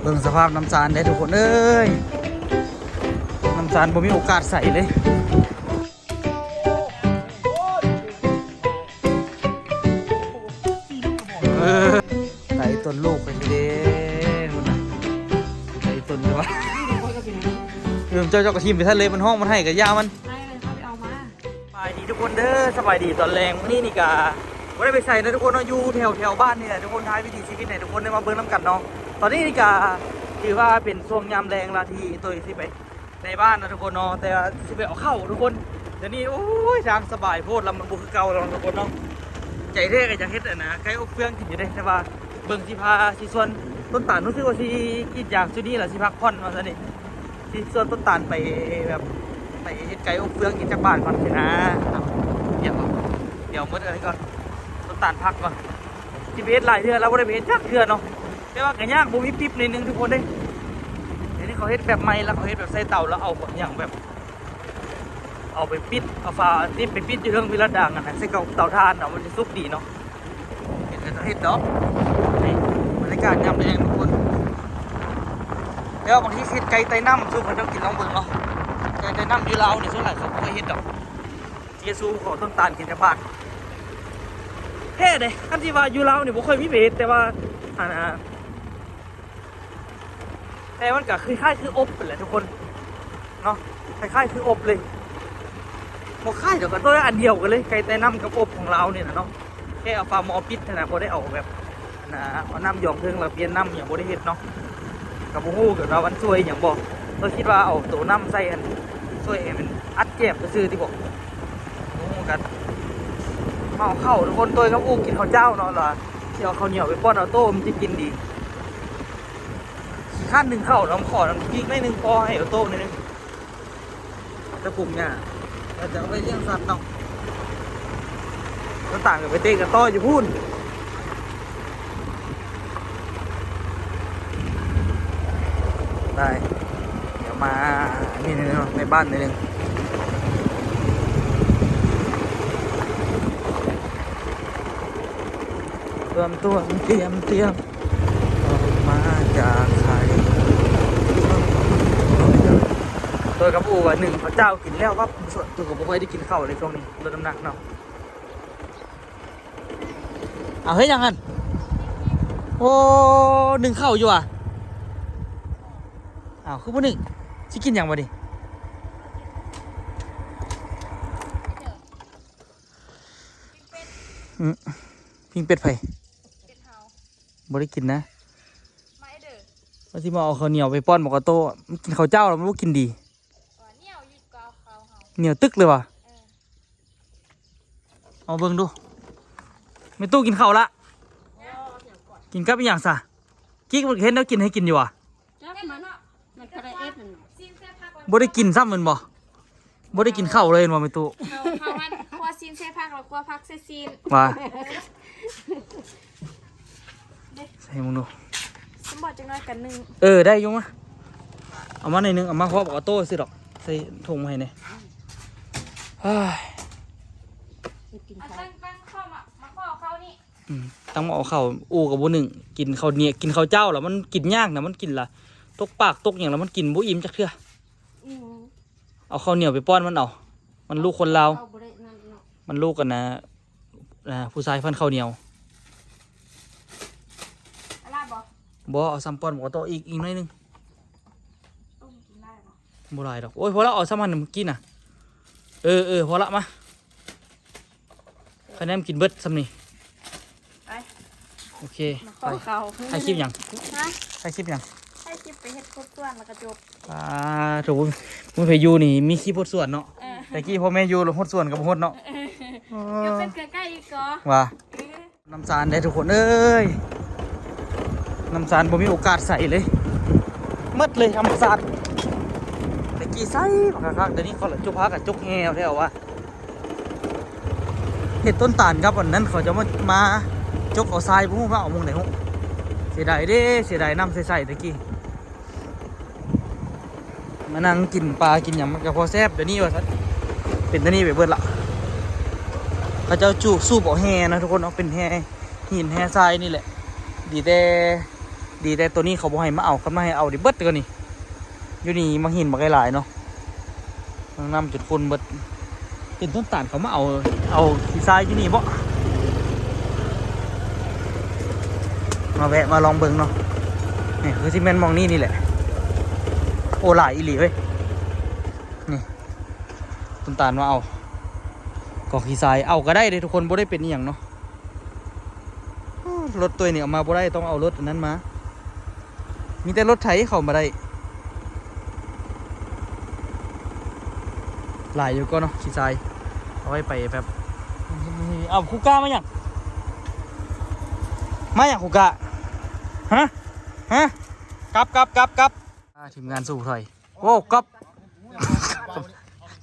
เบิ่งสภาพน้ำจานได้ทุกคนเอ้ยน้ำจานผมมีโอกาสใส่เลยใส่ต้นลูกไปเด้คุณนะใส่ต้นเลยวะเจ้ากระชิมไปทะเลมันห้องมันให้กับยามันสบายดีทุกคนเด้อสบายดีตอนแรงนี่กาไม่ได้ไปใส่นะทุกคนเนาะอยู่แถวบ้านนี่แหละทุกคนท้ายวิถีชีวิตไหนทุกคนได้มาเบิ่งน้ำกันเนาะตอนนี้นี่กาถือว่าเป็นช่วงยามแรงละที่ตัวสิไปในบ้านนะทุกคนเนาะแต่สิไปเอาเข้าทุกคนเดี๋ยวนี้โอ้ยทางสบายโพดลำมันบุกเก่าแล้วทุกคนเนาะใจเท่กับจะเฮ็ดนะใครเอาเฟืองกินอยู่ได้แต่ว่าเบิ่งสิพาสิส่วนต้นตาลรู้สึกว่าสิกินอย่างชุดนี้แหละสิพักผ่อนมาซะนี่สิส่วนต้นตาลไปแบบไปเฮ็ดไก่อบเฟืองกินจากบ้านก่อนสินะเดี๋ยวมื้ออะไรก่อนต้นตาลพักก่อนที่เฮ็ดหลายเทื่อแล้วบ่ได้ไปเฮ็ดจักเทื่อเนาะแต่ว่าก็ยากบ่มีปิ๊บนิดนึงทุกคนเด้เดี๋ยวนี้เขาเฮ็ดแบบใหม่แล้วเขาเฮ็ดแบบใส่เตาแล้วเอาอย่างแบบเอาไปปิดเอาฝาติดไปปิดอยู่เรื่องวิลาด่างนะใส่กับเตาถ่านเนาะมันจะสุกดีเนาะเฮ็ดเนาะนี่บรรยากาศยามแลงทุกคนแล้วบางทีเฮ็ดไก่ไตน้ำสู้เขาจะกินลองเบิ่งเนาะไก่ไตน้ำอยู่ลาวนี่ส่วนหลายเขาบ่เคยเฮ็ดดอกเจซูขอต้นตาลกินจากบ้านแท้เด้คันที่ว่าอยู่ลาวนี่บ่ค่อยมีเฮ็ดแต่ว่าแต่มันก็คล้ายๆคืออบเป็นแหละทุกคนเนาะคล้ายๆคืออบเลยหมกค่ายเดี๋ยวกันตัวอันเดียวกันเลยไก่แต่น้ำกับอบของเราเนี่ยนะเนาะแค่เอาปลาหมอปิดนะพอได้เอาแบบเอาน้ำหยองเทิงเราเปลี่ยนน้ำอย่างโบได้เห็ดเนาะกับหูกับเราวันช่วยอย่างบอกเราคิดว่าเอาตัวน้ำใส่กันช่วยให้มันอัดเจ็บก็ซื้อที่บอกหูกันมาเอาเข้าทุกคนตัวกับอูกินข้าวเจ้าเนาะเหรอที่เอาข้าวเหนียวไปป้อนเอาโต้มันจะกินดีขั้นหนึ่งเข้าน้ำขอน้ำพริกไม่หนึ่งพอให้เอาโต้นิดนึงจะปรุงเนี่ยเราจะไปเลี้ยงสัตว์เนาะก็ต่างกับไปเตะกับต้ออยู่พูนได้เดี๋ยวมานี่นึงในบ้านนิดนึงเตรียมตัวเตรียมออกมาจากไข่ตัวกับอู่หนึ่งพระเจ้ากินแล้วว่าส่วนตัวกับไม่ได้กินข้าวในช่วงนี้ลดน้ำหนักเนาะเอาเฮ้ยยังไงโอ้หนึ่งข้าวอยู่อ่ะอ้าวคือพวกหนึ่งชิกินยังบ่ดิพิงเป็ดไผ่บ่ได้กินนะว่าที่มาเอาข้าวเหนียวไปป้อนบอกกระโต้กินข้าวเจ้าแล้วมันว่ากินดีเหนียวตึกเลยว่ะเอาเบิ่งดูไม่ตู้กินข้าวละกินกับอีกอย่างซะกิ๊กมันเห็นแล้วกินให้กินอยู่ว่ะบ่ได้กินซ้ำมันบ่ได้กินข้าวเลยว่ะไม่ตู้ข้าวมันครัวซีนใช่พักหรือกลัวพักใส่ซีนว่าใส่มึงดูสมบัติจังน้อยกันหนึ่งได้ยุ่งมะเอามาในนึงเอามาครอบออโต้สิดอกใส่ถุงมาให้เนี่ยตั้งข้าวมาข้อเขานี่ตั้งมาเอาข้าวอูกับบุหนึ่งกินข้าวเนี่ยกินข้าวเจ้าแล้วมันกินยากนะมันกินละตกปากตกอย่างแล้วมันกินบุอิ่มจักเทื่อเอาข้าวเหนียวไปป้อนมันเอามันลูกคนลาวมันลูกกันนะผู้ชายฟันข้าวเหนียวบ่เอาซัมปอนบอกโตอีกหน่อยนึงบ่ได้ดอกโอ้ยพอแล้วเอาซ้ำมันเมื่อกี้น่ะพอละมาคะแนนกินเบิดซ้ำนี่โอเคไปให้คลิปยังให้คลิปยังให้คลิปไปเฮ็ดครบส่วนแล้วก็จบถูกมึงไปยูนี่มีคลิปพดส่วนเนาะแต่กี้พ่อแม่ยูเราพดส่วนกับพดเนาะยังเป็นใกล้ๆอีกก็ว่าน้ำซานได้ทุกคนเอ้ยน้ำซานผมมีโอกาสใส่เลยมืดเลยน้ำซานแต่กี้ใส่คักๆเดี๋ยวนี้เขาหลังจุกพักกับจุกแง่แถวว่าเห็ดต้นตาลครับวันนั้นเขาจะมาจกเอาทรายพุ่งมาเอามุงไหนหุ้เสียดายเด้เสียดายน้ำใส่ตะกี้มานั่งกินปลากินอย่างมันก็พอแซ่บเดี๋ยวนี้ว่าเป็นตัวนี้ไปเบิดละเขาจะจูบสูบเอาแห่นะทุกคนเอาเป็นแห่หินแห่ทรายนี่แหละดีแต่ ดีแต่ตัวนี้เขาบอกให้มาเอาเขามาให้เอาดิเบิดตัวนี้อยู่นี่มาหินมาหลายๆเนาะนำจุดคนเบิดเป็นต้นตาลเขามาเอาขี้ทรายอยู่นี่บ่มาแวะมาลองเบิ่งเนาะนี่คือซีเมนต์มองนี่แหละโอ้หลายอีหลีเว้ยนี่ต้นตาลมาเอากอกขี้ทรายเอาก็ได้เลยทุกคนบ่ได้เป็นอหย่างเนาะรถตัวนี้เอามาบ่ได้ต้องเอารถอันนั้นมามีแต่รถไถเข้ามาได้หลายอยู่ก็เนาะขี้ทรายเอาไว้ไปแบบเอาคูก้ามาอย่างคูก้าฮะกลับทีมงานสู้ถอยโอ้กลับ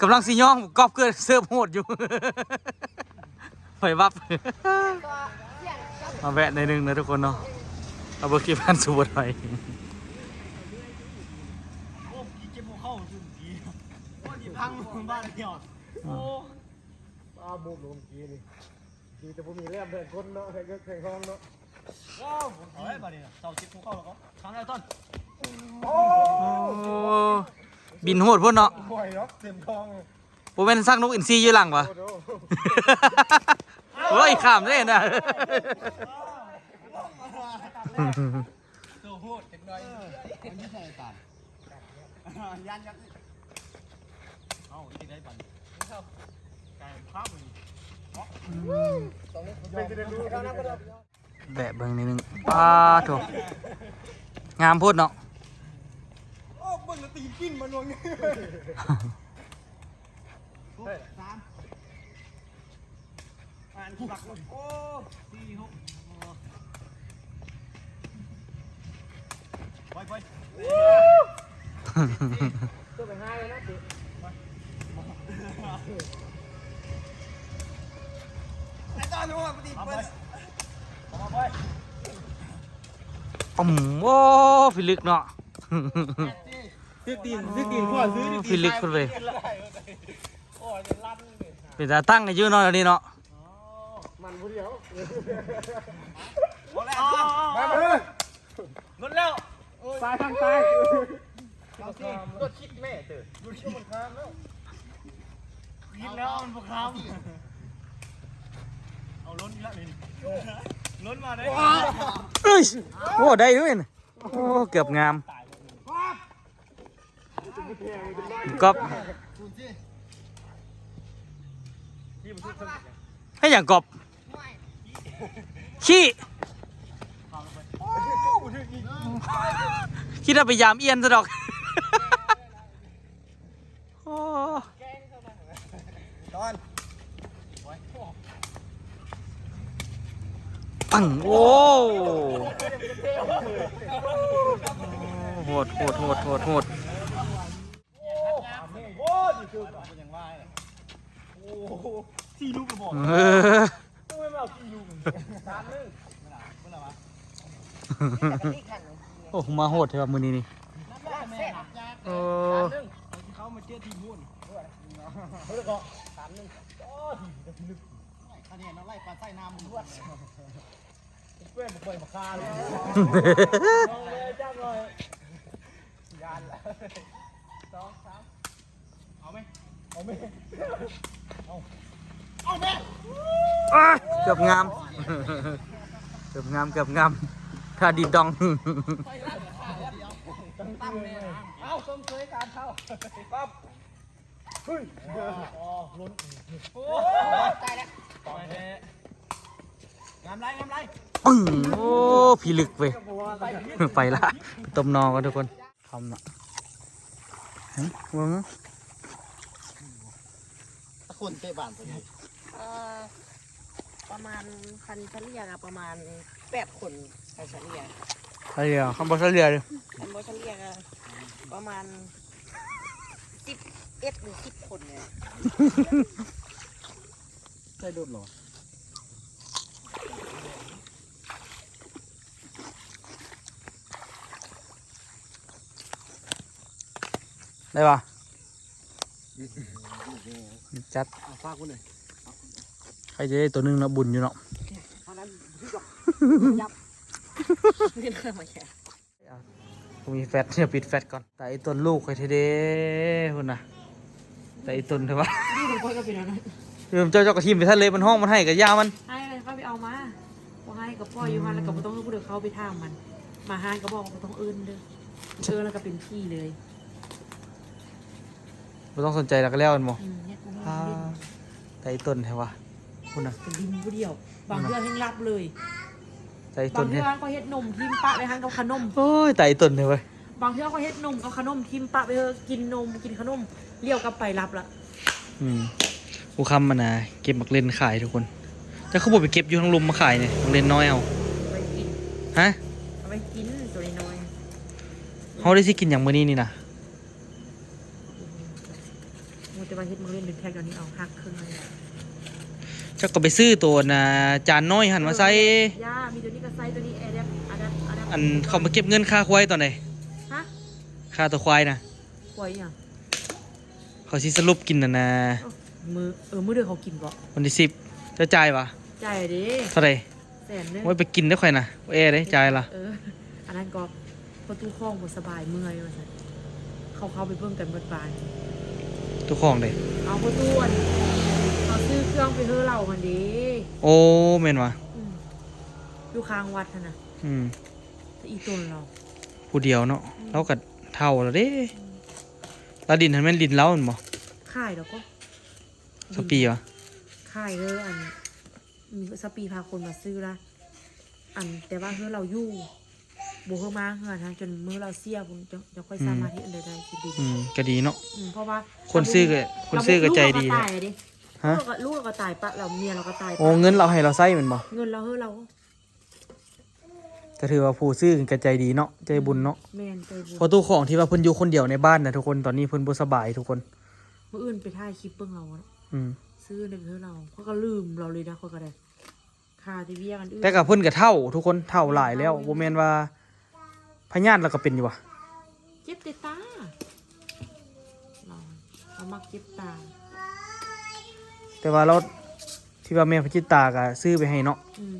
กำลังสีย่องกอบเกินเสิร์ฟโหดอยู่ ไฟวับ มาแวะในหนึ่งนะทุกคนเนาะเอาเบอร์คีพันสูบถอยพังบ้านเดียวโอ้ปลาบุกลงกี้นี่ดีแต่ผมมีแรมแทงคนเนาะแทงก็แทงห้องเนาะว้าวเอาไว้ป่ะเนี่ยเสาชิดภูเข้าแล้วก็ครั้งแรกต้นโอ้ บินโหดพุ่นเนาะ บ่อยเนาะเต็มท้อง ผมเป็นซักนกอินทรีอยู่หลังวะ เฮ้ยข้ามได้นะ ตัวโหดเต็มเลยมันไม่ใช่ตายันยันเอาติดได้ปันไก่ข้ามเลยแบะเบิ่งนิดนึงป้าโถงามพูดเนาะ โอ้เบิ่งตีกินมันวงนี้สามอ่านหลักโอ้สี่หกไปตัวไปง่ายเลยนะติไอ้ตอนนู้นปฏิบัติเอาไปโอ้ฟิลึกเนาะ ซื้อตีนพ่อซื้อ ฟิลึกคนเลยเป็นตาตั้งอายุน้อยแล้วนี่เนาะ มันผู้เดียวมาเลยลดแล้วตายทางตายรถคิดแม่เต๋อรถคิดมันค้างแล้วคิดแล้วมันบุกค้างเอาล้นละนี่ล้นมาได้ เอ้ยโอ้ได้ด้วยนะโอ้เกือบงามก๊อฟให้อย่างกบขี้คิดว่าไปยามเอียนซะดอกโอ้ปังโอ้โหดโอ้ดีคือเป็นอย่างว่าโอ้สี่ลูกกระบอกต้องไม่เอาสี่ลูกสามนึงไม่หรอวะโอ้มาโหดเถอะมือนี้นี่โอ้เขามาเจอทีมมุ่นเฮ้ยก็สามนึงโอ้ทีลึกคะแนนเราไล่ปลาไส้น้ำล้วนเพื่อนมาเปิดมาคาเลยเอาเลยจ้างเลยยานละ2 3เอาไหมเอาไหมเอาแม่เกือบงามถ้าดีดองเอาส้มเคยการเข้าปั๊บเฮ้ยอ๋อล้นโอ้ตายแล้วตายแล้วงามไร ปึ้งโอ้พี่ลึกเว้ยไปละต้มนอกันทุกคนทำน่ะวงตะคนเตะบานตัวนี้ประมาณคันเฉลี่ยอะประมาณ8 คนคันเฉลี่ย เฉลี่ยคำบอกเฉลี่ยเลย คันโบเฉลี่ยอะประมาณ11 หรือ 10 คนเนี่ย ใช่โดนหรอได้ปะจัด ฝากคุณหน่อย ใครจะได้ตัวนึงนะบุญอยู่เนาะ เพราะนั้นยับเงินเคยมาแค่ ผมมีแฟตเนี่ยปิดแฟตก่อนแต่ไอ้ต้นลูกไอ้เทเด้คุณนะแต่ไอ้ต้นเถอะวะ นี่ผมก็เป็นอะไร เจ้ากระทิมไปทะเลมันห้องมันให้กับยามัน ให้เลยเขาไปเอามาบอกให้กับพ่ออยู่ฮันแล้วก็บ่ต้องให้ผู้เดือเขาไปทางมันมาฮันก็บอกว่าบ่ต้องเอิ้นเด้อแล้วก็เป็นพี่เลย ไม่ต้องสนใจแล้วก็แล้วกันบ่ เนี่ยกู อ่าแต่ไอ้ต้นเถอะวะคุณนะ เป็นดินผู้เดียวบางเรื่องให้รับเลย แต่ไอ้ บา ต้ ง น เรื่ เนี่ อย งก็เฮ็ดนมทิมปะไปฮันกับขนม โอ้ยแต่ไอ้ต้นเนี่ยเว้ย บางเรื่องก็เฮ็ดนมกับขนมทิมปะไปเถอะกินนมกินขนมเลี้ยวกลับไปรับละ กูคำมันนะเก็บมักเล่นขายทุกคนแต่เขาบอกไปเก็บอยู่ทั้งลุมมาขายเนี่ยมักเล่นน้อยเอา เอาไปกิน ฮะ เอาไปกินตัวน้อย เขาได้สิกินอย่างมื้อนี้นี่นะ มูแต่ว่าเฮ็ดมึงเล่นเป็นแพ็คเดี๋ยวนี้เอาหักครึ่งเลย เจ้าก็ไปซื้อตัวนะจานน้อยหันมาใส่ ย่ามีตัวนี้ก็ไซส์ตัวนี้แอร์แดปอันนั้น อันเขามาเก็บเงินค่าควายตอนไหน ฮะ ค่าตัวควายนะ ป่วยอ่ะ เขาสิสรุปกินนะ มือเดือเขากินบ่ วันที่10จะจ่ายปะ จ่ายดิ เท่าไหร่ 100,000 ไว้ไปกินได้ค่อยนะเอ้ได้จ่ายละ อันนั้นก็ประตูคลองบ่สบายเมื่อยว่าซั่นเขาไปเบิ่งกันเบิดบาน ทุกของเลย เอาประตูอันเขาซื้อเครื่องไปเฮอเรามันดิ โอ้แม่นวะ อยู่ข้างวัดน่ะ แต่อีต้นเรา ผู้เดียวเนาะเราก็เท่าแล้วเด้ลาดินหันแม่นดินเล้าหั่นบ่ ขายแล้วก็ สปีวะ ขายเด้ออันมีสปีพาคนมาซื้อละอันแต่ว่าเฮอเราอยู่บ่เฮอมาเฮือนทางจนมื้อเราเสียพุ่นจะค่อยสามารถเฮ็ดอันใดได้คิดดี ก็ดีเนาะ เพราะว่า คนซื้อก็ใจดี เราตายดิ ฮะ ลูกเราก็ตายปะเราเมียเราก็ตาย โอ้เงินเราให้เราใช้แมันบ่ เงินเราเฮอเรา ก็ถือว่าผู้ซื้อก็ใจดีเนาะใจบุญเนาะ แม่นใจบุญ เพราะตู้ของที่ว่าเพิ่นอยู่คนเดียวในบ้านนะทุกคนตอนนี้เพิ่นบ่สบายทุกคน มื้ออื่นไปถ่ายคลิปเบิ่งเราอะ อืม ซื้อในเฮอเราเขาก็ลืมเราเลยนะเขาก็ได้ค่าที่เวียกันอื่น แต่กับเพิ่นก็เท่าทุกคนเท่าหลายแล้วบ่แม่นว่าพญาติเราก็เป็นอยู่ว่ะ เจ็บแต่ตาเรามักเจ็บตา แต่ว่าเราที่ว่าแม่พจิตาก็ซื้อไปให้เนาะ อืม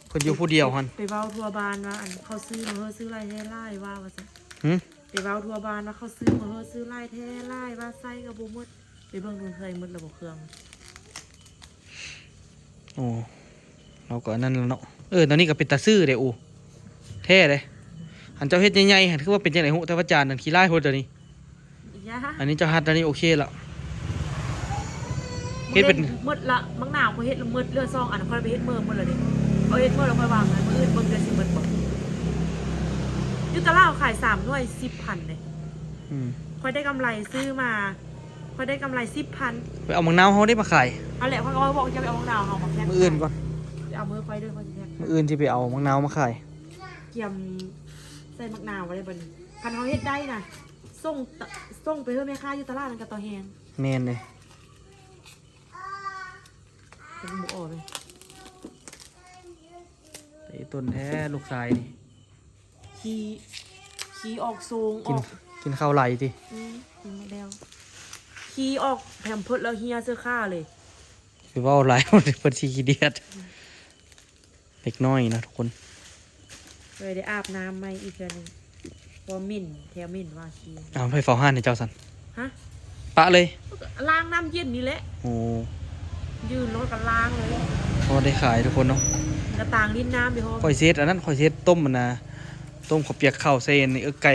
เพิ่นอยู่ผู้เดียวหั่น ไปเว้าทัวบานว่าอันเขาซื้อมาเฮอซื้อไล่แท้ไล่ว่าซั่น หึ ไปเว้าทัวบานว่าเขาซื้อมาเฮอซื้อไล่แท้ไล่ว่าไส้ก็บ่หมดไปเบิ่งดูเคยหมดระบบเครื่อง โอ้เราก็อันนั้นแล้วเนาะตอนนี้ก็เป็นตาซื้อเด้อูแท้เด้หันเจ้าเฮ็ดใหญ่ๆหันคือว่าเป็นจังได๋ฮู้แต่ว่าจานนั่นขี้ลายโพดเดี๋ยวนี้ ย่า อันนี้เจ้าฮัดอันนี้โอเคแล้ว เฮ็ดเป็น หมดละมังนาวเขาเฮ็ดละหมดเลือดซองอันนั้นเขาไปเฮ็ดเมื่อหมดเลยดิเอาเฮ็ดเมื่อแล้วค่อยวางนะมื้ออื่นเบิ่งได้สิหมดบ่อยู่ตลาดขาย3หน่วย 10,000เลย อืม ค่อยได้กำไรซื้อมาค่อยได้กำไร 10,000 ไปเอามังนาวเฮาได้มาขาย เอาแหละเขาก็บอกจะไปเอามังนาวเฮามาแพ็ค มื้ออื่นก่อน เอามือค่อยเด้อค่อยสิแพ็ค มื้ออื่นสิไปเอามังนาวมาขาย เกียมใส่มักนาวไว้ได้บ่นี่คันเฮาเฮ็ดได้น่ะส่งไปเฮ็ดแม่ค้าอยู่ตลาดนั่นก็ต่อแฮง แม่นเลย เป็นหมูอ่อนเลย ไอ้ต้นแท้ลูกชายนี่ ขี้ออกทรงอ กิน อก กินข้าวไหลติ กินมาแล้วขี้ออกแผ่นเพิดแล้วเฮียเสื้อผ้าเลย ไปเว้าหลาย เพิ่นสิขี้เดียดเล็กน้อยนะทุกคน เลยได้อาบน้ำใหม่อีกเทื่อนึงเพราะมิ่นแถวมิ่นว่าขี้ เอาไปเฝ้าห้านให้เจ้าสัน ฮะ ปะเลย ล้างน้ำเย็นนี่แหละ โอ้ ยืนรถกันล้างเลย พอได้ขายทุกคนเนาะ กระต่างลิ้นน้ำดิพ่อ ข่อยเซตอันนั้นข่อยเซตต้มมันนะต้มข้าวเปียกข้าวเซนนี่ไก่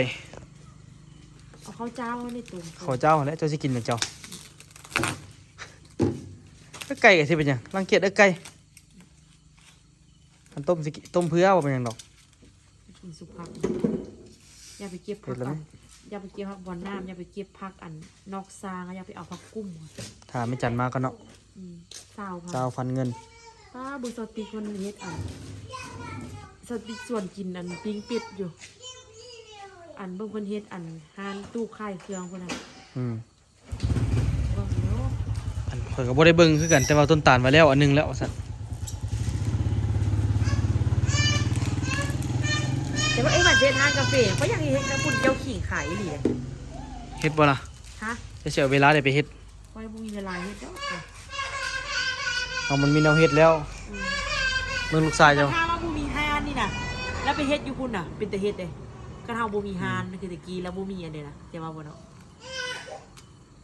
เอาข้าวเจ้าไว้ในตุ่ม ข้าวเจ้าแล้วเจ้าสิกินเหมือนเจ้าไก่ก็สิเป็นหยังรังเกียจไก่อันต้มสิต้มเพื่อว่าเป็นหยังดอก กินสุกผักอย่าไปเก็บผัก เห็นแล้วไหม อันอย่าไปเก็บผักบอนน้ำอย่าไปเก็บผักอันนอกซางอย่าไปเอาผักกุ้ม ถ้าไม่จันมาก็เนาะ สาวผัก เจ้าฟันเงิน ป้าบุษติกมันเฮ็ดอันสติกส่วนกินอันปิ้งเป็ดอยู่ อันเบิ่งเพิ่นเฮ็ดอันหานตู้ขายเครื่องพุ่นน่ะ อืม เบิ่งเนาะ อันข่อยก็บ่ได้เบิ่งคือกันแต่ว่าต้นตาลมาแล้วอันหนึงแล้วสั่น แต่ว่ามันเฮ็ดร้านกาแฟก็ยังเฮ็ดกระปุ่นเจ้าขิงขายอีหลีเลย เฮ็ดบ่ล่ะ ฮะ จะเสียเวลาได้ไปเฮ็ด ค่อยบ่มีเวลาเฮ็ดดอกค่ะ เอามันมีแนวเฮ็ดแล้วเบิ่งลูกชาย แต่ เจ้า ถ้าว่าบ่มีหานนี่น่ะ แล้วไปเฮ็ดอยู่พุ่นน่ะ เป็นแต่เฮ็ดเด้ ก็เฮาบ่มีฮานคือตะกี้แล้วบ่มีอันเดียวนะแต่ว่าบ่เนาะ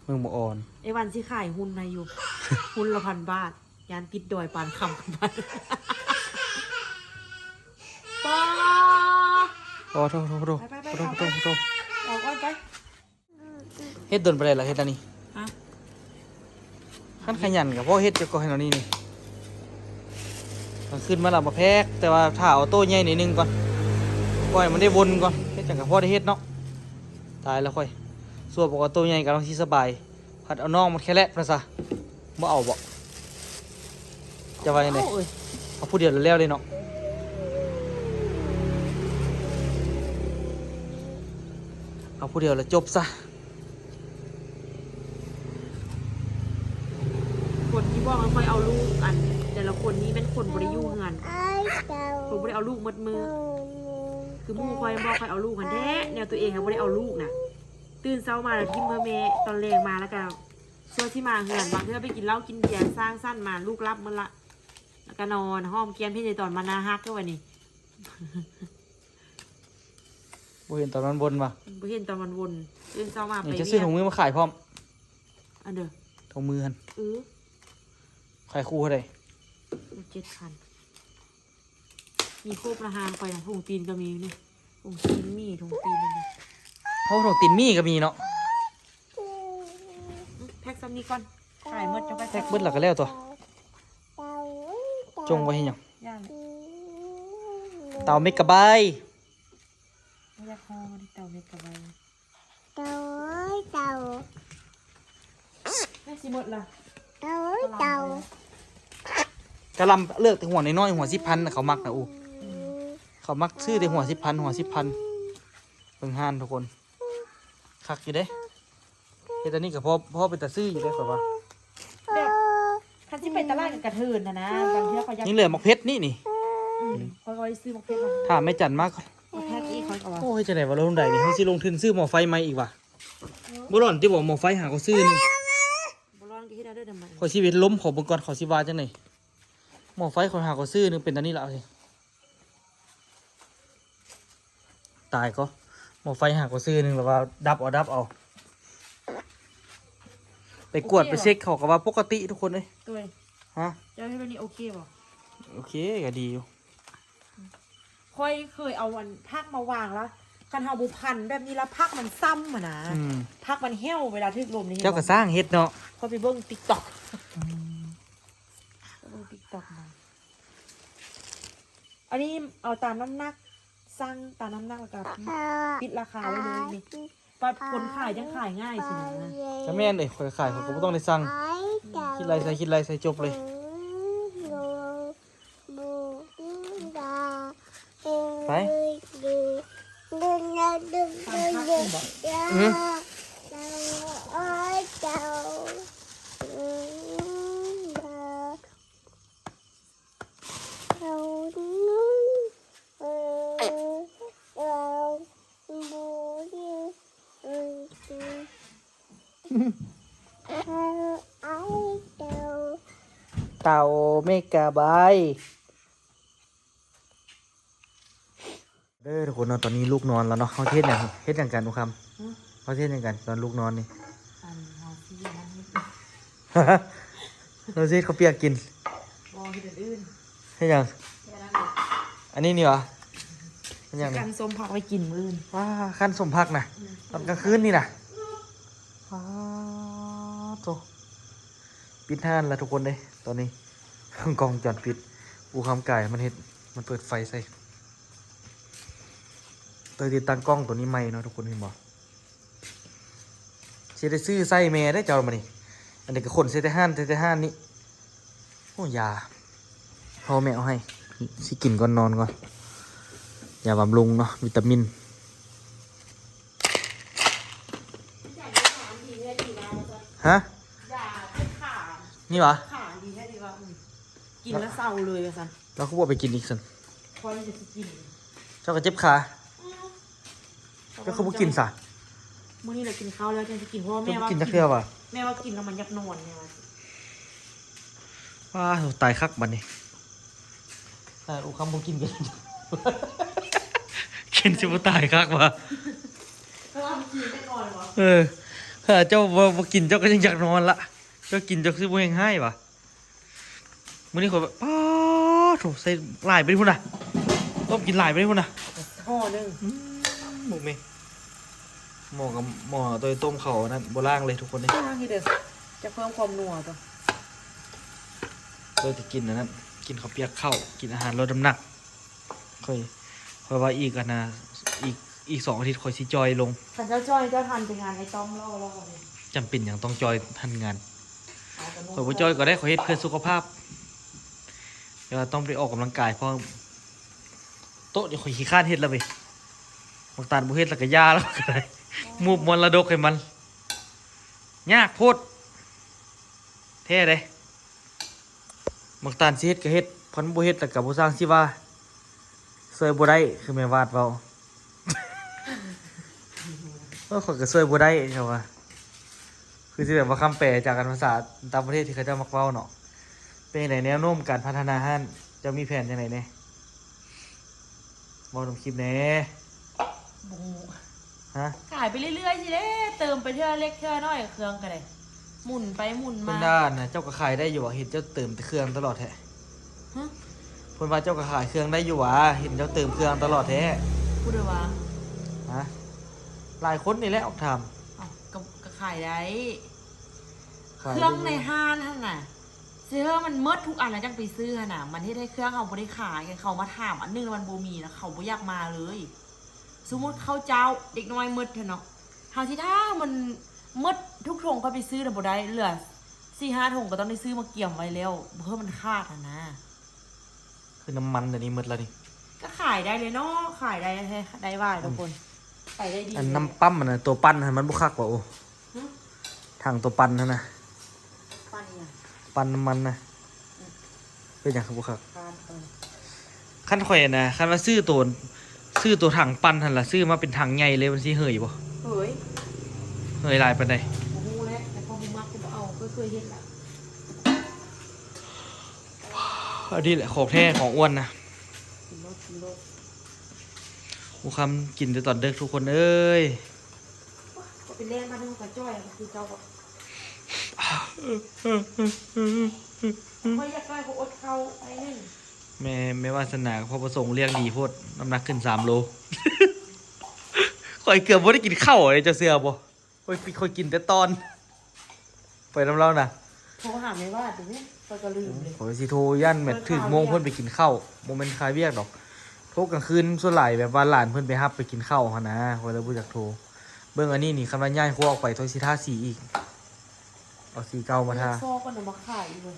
เมืองบ่อ่อน ไอ้วันที่ขายหุ้นนะอยู่ หุ้นละ1,000 บาทยานติดดอยปานคำกันบ้านป้า โอ้โทษ ออกก่อนไป เฮ็ดโดนไปได้ล่ะเฮ็ดอันนี้ ฮะ ขั้นขยันกับพ่อเฮ็ดจะก็ให้เรานี่มันขึ้นมาแล้วมาแพ็กแต่ว่าถ้าเอาโต้ใหญ่นิดนึงก่อนปล่อยมันได้วนก่อนเฮ็ดจังกับพ่อได้เฮ็ดเนาะตายแล้วค่อยส่วนบอกว่าโต้ใหญ่กับเราที่สบายผัดเอาน้องมันแค่แลดนะซะบ่เอาบ่จะว่ายังไง เอ้ย เอาผู้เดียวแล้วเลยเนาะเอาผู้เดียวแล้วจบซะ คนที่บอกมันค่อยเอาลูกอัน แต่ละคนนี้เป็นคนบริยูเงินคนบริเอาลูกมัดมือ คือหมู่คอยบอกคอยเอาลูกกันแท้แนวตัวเองค่ะบริเอาลูกนะตื่นเช้ามาแล้วที่เมื่อเมตอนแรงมาแล้วก็ช่วงที่มาเหือนบางเทื่อไปกินเหล้ากินเบียร์สร้างสั้นมาลูกรับมันละแล้วก็นอนห้อมเกียนพี่ในตอนมานาฮักก็วันนี้ บ่เห็นตอนนั้นบนมา ไปเห็นตอนมันวนตื่นเช้ามาไป นี่จะซื้อถุงมือมาขายพร้อม อันเด้อ ถุงมือหัน 7,000 ขายคู่เท่าไหร่ มีโคบราหางไปนะถุงตีนก็มีนี่ถุงตีนมีถุงตีนนี่ เขาถุงตินมี่ก็มีเนาะ แพ็กซ้ำนี้ก่อนขายหมดจะไป แท็กเบิดหลักก็แล้วตัวจงไว้ให้หยัง ย่างเลย เต่าเมกะไบต์ ไม่อยากห่อมันเต่าเม็ดกระใบ เต่า แม่สิหมดละ เต่า กะหลำเลือกแต่หัวน้อยๆหัว10,000น่ะเขามักนะอูเขามักซื้อแต่หัว10,000หัว10,000เบิ่งห้านทุกคนคักอยู่เด้เฮ็ดอันนี้ก็พอเป็นตาซื้ออยู่เด้ข่อยว่า แบบคันที่ไปตลาดกับกระเทินนะบางทีเขาอยาก นี่เหลือมักเพชรนี่ เขาก็ซื้อมาเพชรมา ถ้าไม่จันมาก มาแพ็กอีกเขาก็ว่า โอ้ยจะไหนว่าลงใดนี่เฮาสิลงทุนซื้อหม้อไฟใหม่อีกว่ะบ่ร้อนที่บอกหม้อไฟหาก็ซื้อนึง บร้อนกี่ที่ได้ทำไม ขอชีวิตล้มขอเบิ่งก่อนขอสิว่าจังได๋หม้อไฟขอหาก็ซื้อนึงเป็นอันนี้ละเอาสิตายก็หม้อไฟหาก็ซื้อนึงแล้วว่าดับเอาไปกวดไปเช็คเขาก็ว่าปกติทุกคนเอ้ย ตัว ฮะ เจ้าให้แบบนี้โอเคป่ะ โอเคก็ดีอยู่ ค่อยเคยเอาวันพักมาวางแล้วคันเฮาบุพันแบบนี้แล้วพักมันซ้ำอ่ะนะ อืม พักมันเหี่ยวเวลาทึกลมนี่ เจ้าก็สร้างเฮ็ดเนาะ ค่อยไปเบิ่ง TikTok เบิ่ง TikTok มาอันนี้เอาตามน้ำหนักสร้างตามน้ำหนักแล้วก็ปิดราคาไว้เลยนี่ปะคนขายยังขายง่ายสินะ ก็แม่นเอ้ยข่อยขายเขาก็บ่ต้องได้สั่งคิดไรใส่จบเลย ไป อืม เต่าเมกะไบต์เด้อทุกคนเนาะตอนนี้ลูกนอนแล้วเนาะเขาเทศอย่างกันทุกคำเขาเทศอย่างกันตอนลูกนอนนี่ อันเฮาสิมันนิด เราเทศเขาเปียกกิน บ่เฮ็ดอื่น ให้ยัง แค่นั้นเลย อันนี้นี่เหรอเป็นอย่างนี้ กันส้มผักไว้กินมื้ออื่น ว้าขั้นสมพักนะตอนกลางคืนนี่นะว้าโตปิดห้านแล้วทุกคนเลยตอนนี้ กองจอดปิดอูคำไก่มันเปิดไฟใส่ตัวติดตั้งกล้องตัวนี้ใหม่เนาะทุกคนเห็นบอกเสียได้ซื้อไส้แม่ได้เจ้ามานี่อันนี้ก็ขนเซตห้านนี่โอ้ยาพ่อแม่เอาให้สิกินก่อนนอนก่อนยาบำรุงเนาะวิตามินฮะ อย่าเป็นขา นี่หวะ ขาดีแค่ดีว่ากินแล้วเศร้าเลยว่าซั่น เราก็บอกไปกินอีกสัน คอยจะกิน เจ้าก็เจ็บขาเจ้าเขาบอกกินซะ มื้อนี้เรากินข้าวแล้วจะกินเพราะว่า เจ้า แม่ บ่ ว่า กินจักเที่ยวว่ะ แม่ว่ากินแล้วมันยักนอนเนี่ยว่า ว้าตายคักบัดนี้ตายอูคำบอกกินกัน กิ กินสิบ่ตายคักว่ะ เพราะว่ามันกินได้ก่อนเหรอ ถ้าเจ้าบ่กินเจ้าก็ยังอยากนอนละเจ้ากินเจ้าคือบ่แห้งให้ว่ะมื้อนี้ข่อยแบบป๊าดโถใส่หลายไปพุ่นน่ะต้มกินหลายไปพุ่นน่ะ ห่อหนึ่ง หมูเมหม้อกับหม้อตัวต้มเขานั่นโบราณเลยทุกคนนี่ ข้างนี้เด้อจะเพิ่มความนัวตัว เราจะกินอันนั้นกินข้าวเปียกข้าวกินอาหารลดน้ำหนักค่อยว่าอีกอันนะอีก2 อาทิตย์ค่อยสิจอยลง ขันเจ้าจ้อยเจ้าทันไปงานไอ้ต้อมล่อเลย จำเป็นอย่างต้องจอยทันงานข่อยบ่จอยก็ได้ข่อยเฮ็ดเพื่อสุขภาพเดี๋ยวต้องไปออกกำลังกายเพราะโต๊ะเดี๋ยวข่อยขี้คร้านเฮ็ดแล้วเว้ยบักตาลบ่เฮ็ดแล้วก็ยาแล้วก็ได้มูบมรดกให้มันยากโพดแท้เด้บักตาลสิเฮ็ดก็เฮ็ดพันบ่เฮ็ดแล้วก็บ่สร้างสิว่าช่วยบ่ได้คือแม่วาดเว้า ข้อยก็ช่วยบ่ได้ใช่ป่ะคือสิแบบว่าคำแปลจากการภาษาต่างประเทศที่เขาเจ้ามักเว้าเนาะเป็นจังไดแนวโน้มการพัฒนาห้านจะมีแผนจังไดแน่เว้านำคลิปแหน่ บู ฮะ ขายไปเรื่อยๆสิเด้เติมไปเท่าเล็กเท่าน้อยเครื่องก็ได้หมุนไปหมุน เพิ่ มาน ด้านน่ะเจ้าก็ขายได้อยู่ว่ะเห็นเจ้าเติมแต่เครื่องตลอดแท้ ฮะ เพิ่นว่าเจ้าก็ขายเครื่องได้อยู่ว่ะเห็นเจ้าเติมเครื่องตลอดแท้ พูดเลยว่า ฮะหลายคนนี่แหละออกถาม อ้าวก็ขายได้ ขาย เค ได้ รื่องในห้างนั่นน่ะซื้อมันเมิดทุกอันแล้วจังไปซื้อน่ะ มันที่ได้เครื่องเขาบ่ได้ขายเขามาถามอันนึงแล้วมันบ่มีแล้วเขาบ่อยากมาเลย สมมติเขาเจ้าเด็กน้อยมืดเถอะเนาะหาที่ถ้ามันมืดทุกถงก็ไปซื้อแต่บ่ได้เหลือ4-5 ถงก็ต้องได้ซื้อมาเกี่ยมไว้แล้วเพื่อมันขาดอ่ะนะ คือน้ำมันเดี๋ยวนี้หมดแล้วนี่ ก็ขายได้เลยเนาะขายได้ได้ว่าทุกคนไปได้ดี อันน้ำปั้มมันน่ะตัวปั้นมันบ่คักว่าโอ้ ฮะ ถังตัวปั้นนั่นน่ะ ปั้นเนี่ย ปั้นน้ำมันน่ะเป็นหยังครับบ่คัก ปั้นขั้นข่อยนะขั้นว่าซื้อตัวถังปั้นหั่นล่ะซื้อมาเป็นถังใหญ่เลยมันสิเฮยบ่ เฮ้ย เฮยหลายปานใด โอ้โหแล้วแต่พอมึงมักกูบ่เอาก็เคยเห็นละ อันนี้แหละของแท้ของอ้วนนะ กินรถ อูคำกินแต่ตอนเด็กทุกคนเอ้ย ก็เป็นแรงมาทั้งกระจ้อยก็คือเจ้าก็ไม่อยากได้ก็อดเข้าไปนึง แม่วาสนาพอประสงค์เลี้ยงดีโพดน้ำหนักขึ้น3 โล ข่อยเกือบบ่ได้กินข้าวเลยเจ้าเสือบ่ข่อยกินแต่ตอน ไปน้ำเล่าน่ะ โทรหาไม่ว่าตรงนี้ก็ลืมเลย ข่อยสิโทรยันแมทถึงโมงเพิ่นไปกินข้าวบ่แม่นคายเวียกดอกโทรกลางคืนส่วนหลายแบบว่าหลานเพิ่นไปรับไปกินข้าวหั่นนะข่อยเลยบ่อยากโทรเบิ่งอันนี้นี่คำว่าย้ายครัวออกไปโทรสิท่าสีอีกเอาสีเก่ามาท่า ซอกก็นำมาขายอีกเลย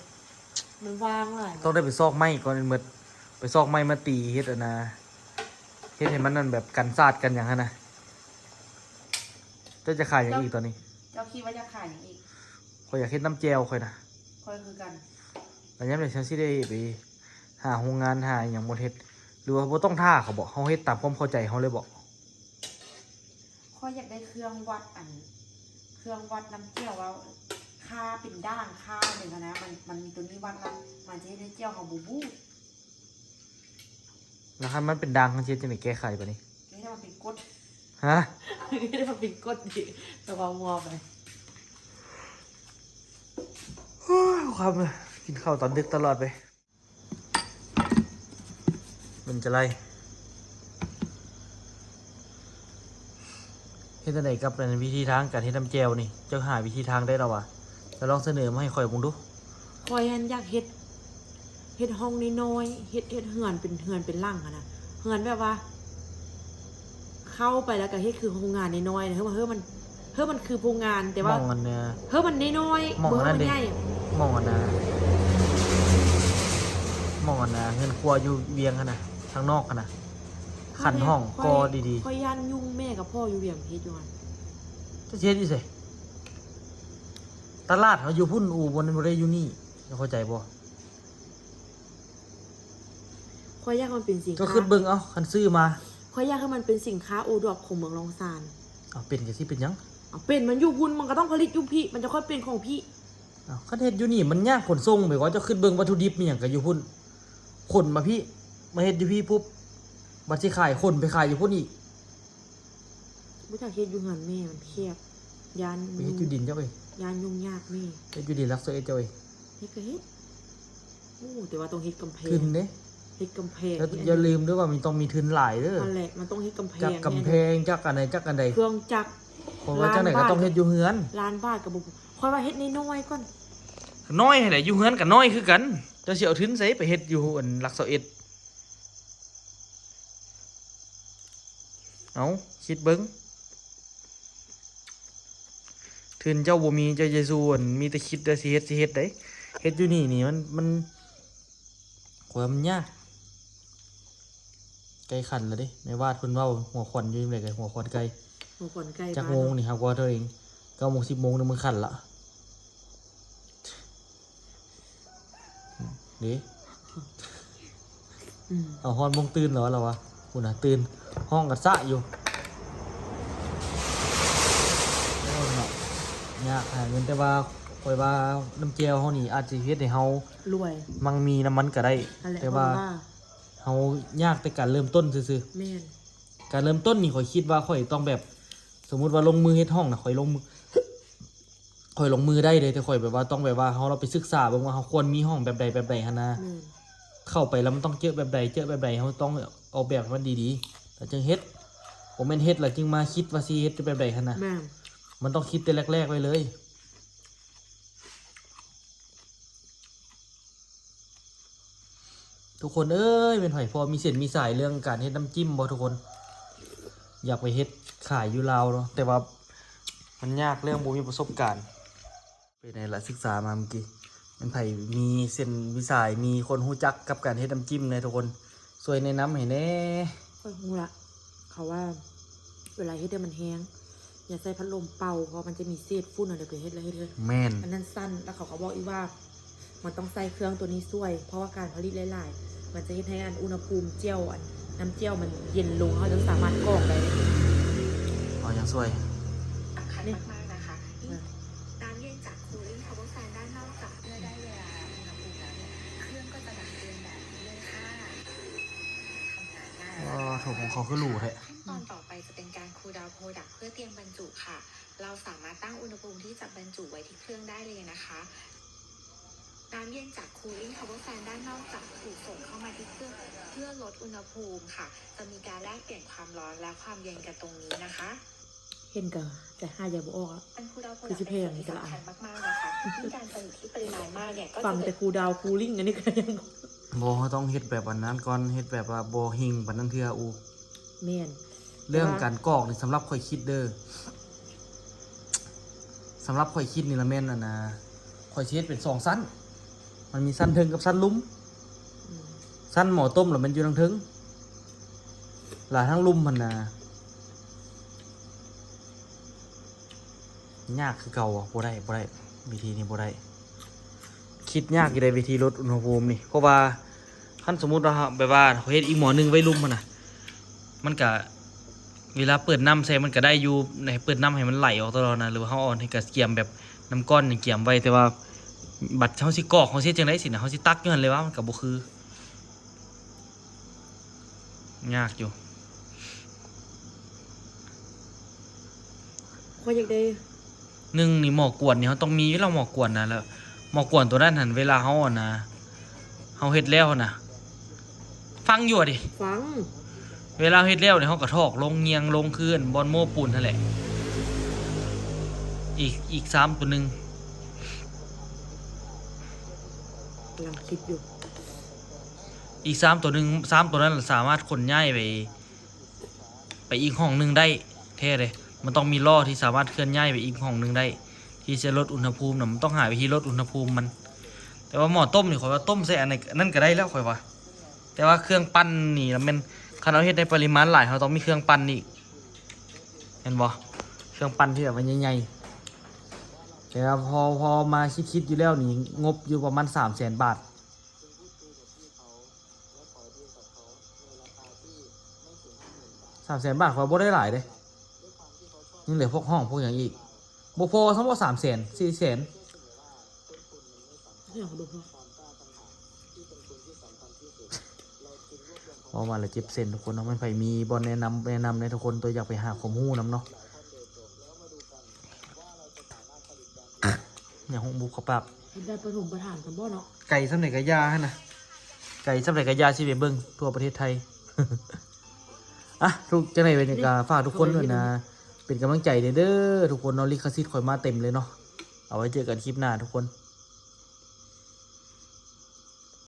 มันวางเลย ต้องได้ไปซอกไม้ก่อนหมดไปซอกไม้มาตีเฮ็ดอันนะเฮ็ดให้มันนั่นแบบกันซาดกันอย่างนั้นนะเจ้าจะขายอย่างอีกตอนนี้ เจ้าคิดว่าจะขายอย่างอีก ข่อยอยากเฮ็ดน้ำแจวข่อยนะ คอยคือกัน แล้วยังเดี๋ยวฉันสิได้ไปหาโรงงานหาอย่างบ่เฮ็ดหรือว่าบ่ต้องท่าเขาบอกเฮาเฮ็ดตามความเข้าใจเฮาเลยบอก คอยอยากได้เครื่องวัดเครื่องวัดน้ำเจียวว่าค่าเป็นด่างค่าหนึ่งนะมันมีตัวนี้วัดแล้วมันจะได้เจียวของบูบู แล้วคันมันเป็นดังคันสิจะได้แก้ไขปะนี่ ไม่ได้มาเป็นกด ฮะ ไม่ได้มาเป็นกดดิตัวเอามัวไป โอ้ยครับกินข้าวตอนดึกตลอดไปมันจะไล่เฮ็ดจังได๋กับวิธีทางการเฮ็ดน้ำแจวนี่เจ้าหาวิธีทางได้แล้ววะจะลองเสนอมาให้ข่อยเบิ่งดู คอยอันอยากเฮ็ดห้องน้อยๆเฮ็ดเฮือนเป็นร่างอะนะเฮือนแบบว่า เข้าไปแล้วก็เฮ็ดคือโรงงานน้อยๆนะเฮ้ยมันคือโรงงานแต่ ม ว่า องอันเนี่ย เฮ้ยมันน้อย มอง เฮ้ อั ย นนั้น มัน ดิ ใหญ่ มองอันนะมองอันนะเงินครัวอยู่เวียงกันนะทางนอกกันนะขันห้องกอดี คอยย่านยุ่งแม่กับพ่ออยู่เวียงเฮ็ดอยู่อัน ๆจะเช็ดดิสิตลาดเขาอยู่พุ่นอูบนบริอยู่นี่จะเข้าใจบ่ คอยอยากให้มันเป็นสิน ก็ ค้า ขึ้นเบิ่งเอาคันซื้อมา คอยอยากให้มันเป็นสินค้าโอดอปของเมืองลองซาน เอาเป็นกันสิเป็นหยัง เอาเป็นมันอยู่พุ่นมันก็ต้องผลิตอยู่พี่มันจะค่อยเป็นของพี่ เอาคันเฮ็ดอยู่นี่มันยากขนส่งไปว่าจะขึ้นเบิ่งวัตถุดิบมีหยังก็อยู่พุ่นขนมาพี่มาเฮ็ดอยู่พี่ปุ๊บ บัดสิขายคนไปขายอยู่พุ่นอีก บ่อยากเฮ็ดอยู่เฮือนแม่มันแคบยาน ไปเฮ็ดอยู่ดินเจ้าเอ้ย ยานยุ่งยากแม่ เฮ็ดอยู่ดินรักเซเจ้าเอ้ย เฮ็ดก็เฮ็ดโอ้แต่ว่าต้องเฮ็ดกำแพง ทุนเด้ เฮ็ดกำแพง แล้วอย่าลืมด้วยว่ามันต้องมีทุนหลายเด้อ นั่นแหละมันต้องเฮ็ดกำแพง จากกำแพงจากอันใดจากอันใด เครื่องจักร เพราะว่าจังไดก็ต้องเฮ็ดอยู่เฮือน ล้านบาทก็บ่ค่อยว่าเฮ็ดน้อยๆก่อน น้อยให้ได้อยู่เฮือนก็น้อยคือกันเจ้าสิเอาทุนไสไปเฮ็ดอยู่อันหลัก21เอาคิดเบิ่งทุนเจ้าบ่มีเจ้าจะสู้อันมีแต่คิดแต่สิเฮ็ดได้เฮ็ดอยู่นี่มันความยากไกลขันแล้วเด้แม่วาดเพิ่นเว้าหัวขวัญอยู่จังได๋ก็หัวขวัญไกล หัวก่อนใกล้ จัก บ้าน โมงนี่ครับว่าเธอเอง9 โมง 10 โมงนี่มึงขันละนี่ อืม เอาฮอนมงตื่นเหรอเราวะกูน่ะตื่นห้องกัดสะอยู่โอ้เนาะยากหาเงินแต่ว่าคอยว่าน้ำเจียวเฮานี่อาจสิเฮ็ดให้เฮาร วย มั่งมีน้ำมันก็ได้ นั่นแหละ แต่ เพราะ ว่า ว่า เฮายากแต่การเริ่มต้นซื่อ แม่น ๆการเริ่มต้นนี่ข่อยคิดว่าข่อยต้องแบบ สมมุติว่าลงมือเฮ็ดห้องน่ะข่อยลงมือ ข่อยลงมือได้เลยแต่ข่อยแบบว่าต้องแบบว่าเราไปศึกษาเบิ่งว่าเราควรมีห้องแบบใดหั่นนะ แม่น เข้าไปแล้วมันต้องเจอแบบใดเราต้องออกแบบให้มันดีๆแต่จึงเฮ็ดผมเป็นเฮ็ดแล้วจึงมาคิดว่าสิเฮ็ดแบบใดหั่นนะ แม่น มันต้องคิดแต่แรกๆไว้เลยทุกคนเอ้ยเป็นไผพอมีเส้นมีสายเรื่องการเฮ็ดน้ำจิ้มบ่ทุกคน อยากไปเฮ็ดขายอยู่ลาวเนาะแต่ว่ามันยากเรื่องบ่มีประสบการณ์ไปไหนล่ะศึกษามาเมื่อกี้เป็นไผมีเส้นวิสัยมีคนรู้จักกับการเฮ็ดน้ำจิ้มเลยทุกคนช่วยแนะนำให้แน่ ค่อยฮู้ละเขาว่า เวลาเฮ็ดให้มันแห้งอย่าใส่พัดลมเป่าเพราะมันจะมีเศษฝุ่นอะไรไปเฮ็ดแล้วเฮ็ดเลย แม่น อันนั้นสั้นแล้วเขาก็บอกอีกว่า มันต้องใส่เครื่องตัวนี้ช่วย เพราะว่าการผลิตหลายๆมันจะเฮ็ดให้อันอุณหภูมิเจียวอันน้ำเจียวมันเย็นลงเขาจะสามารถกรองได้ เอาอย่างช่วย สำคัญมากๆนะคะน้ำเย็นจากคูลิ่งพาวเวอร์แฟนด้านนอกจากเมื่อได้เวลาอุณหภูมิแล้วเนี่ยเครื่องก็จะดับเตือนแบบนี้เลยค่ะทำงานง่าย อ๋อถูกของเขาคือหลูแท้ ขั้นตอนต่อไปจะเป็นการคูลดาวน์โปรดักต์เพื่อเตรียมบรรจุค่ะ เราสามารถตั้งอุณหภูมิที่จะบรรจุไว้ที่เครื่องได้เลยนะคะน้ำเย็นจากคูลิ่งพาวเวอร์แฟนด้านนอกจากถูกส่งเข้ามาที่เครื่องเพื่อลดอุณหภูมิค่ะ จะมีการแลกเปลี่ยนความร้อนและความเย็นกันตรงนี้นะคะ เห็นก็แต่ห้าอย่าบ่ออกอะ อันคูลดาวน์โปร คือ ดัก สิ ต์ เพ เป็น ล ส่วน ง ที่ นี่ก็ละ สำคัญมากๆนะคะที่การผลิตที่ปริมาณมากเนี่ยก็ ฟัง จะ แต่คูลดาวน์คูลิ่งอันนี้ก็ยัง บ่ต้องเฮ็ดแบบอันนั้นก่อนเฮ็ดแบบว่าบ่หิงปานนั้นเทื่ออู แม่น เรื่องการกรอกนี่สำหรับข่อยคิดเด้อสำหรับข่อยคิดนี่ละแม่นอันนะข่อยสิเฮ็ดเป็น2ชั้นมันมีชั้นเทิงกับชั้นลุ่ม อืม ชั้นหม้อต้มแล้วมันอยู่ทางเทิงหลายทางลุ่มมันน่ะยากคือเก่าอ่ะบ่ได้วิธีนี้บ่ได้คิดยากอยู่ได้วิธีลดอุณหภูมินี่เพราะว่าคันสมมุติว่าแบบว่าเขาเฮ็ดอีกหม้อหนึงไว้ลุ่มมันน่ะมันก็เวลาเปิดน้ำใส่มันก็ได้อยู่ในเปิดน้ำให้มันไหลออกตลอดนะหรือว่าเฮาเอ่อนให้กระเกียมแบบน้ำก้อนนี่เกียมไว้แต่ว่าบัดเฮาสิกรอกเฮาสิเฮ็ดจังได๋สินะเฮาสิตักอยู่หั่นเลยว่ามันก็บ่คือยากอยู่ ข้อยอยากได้ หนึ่งนี่หมอกวนนี่เขาต้องมีอยู่แล้วหมอกวนนะแล้วหมอกวนตัวนั้นหันเวลาเขาอ่ะนะเขาเฮ็ดแล้วนะฟังอยู่อะดิ ฟัง เวลาเฮ็ดแล้วเนี่ยเขากระทอกลงเงียงลงคืนบอลโม่ปูนนั่นแหละอีก3ตัวหนึง กำลังคิดอยู่ อีก3ตัวหนึง3ตัวนั้นสามารถขนย้ายไปอีกห้องหนึงได้แท้เลยมันต้องมีล้อที่สามารถเคลื่อนย้ายไปอีกห้องหนึงได้ ที่จะลดอุณหภูมิน่ะมันต้องหาวิธีลดอุณหภูมิมัน แต่ว่าหม้อต้มนี่ข่อยว่าต้มใส่อันไหนนั่นก็ได้แล้วข่อยว่า แต่ว่าเครื่องปั้นนี่มันคันเราเฮ็ดในปริมาณหลายเราต้องมีเครื่องปั้นอีกเห็นบ่เครื่องปั้นที่แบบว่าใหญ่ๆแต่ว่าพอมาคิดอยู่แล้วนี่งบอยู่ประมาณ300,000 บาท300,000 บาทข่อยบ่ได้หลายเด้ยังเหลือพวกห้องพวกอย่างอีกบ่พอทั้งหมด300,000 400,000 อยากดูพ่อ ว่ามาแล้วเจ็บเส้นทุกคนเนาะมันไผมีบอลแนะนำในทุกคนตัวอยากไปหาความรู้นำเนาะเนี่ยหงบุกเขาปาก ได้ประถมประถานกันบ่เนาะ ไก่สำเร็จกะยาฮะนะไก่สำเร็จกะยาชีวิตเบิ้งทั่วประเทศไทย อ่ะทุกจังไหนเป็นกาฝากทุกคนด้วยนะ เป็นกำลังใจเด้อทุกคนเนาะลิขสิทธิ์คอยมาเต็มเลยเนาะเอาไว้เจอกันคลิปหน้าทุกคน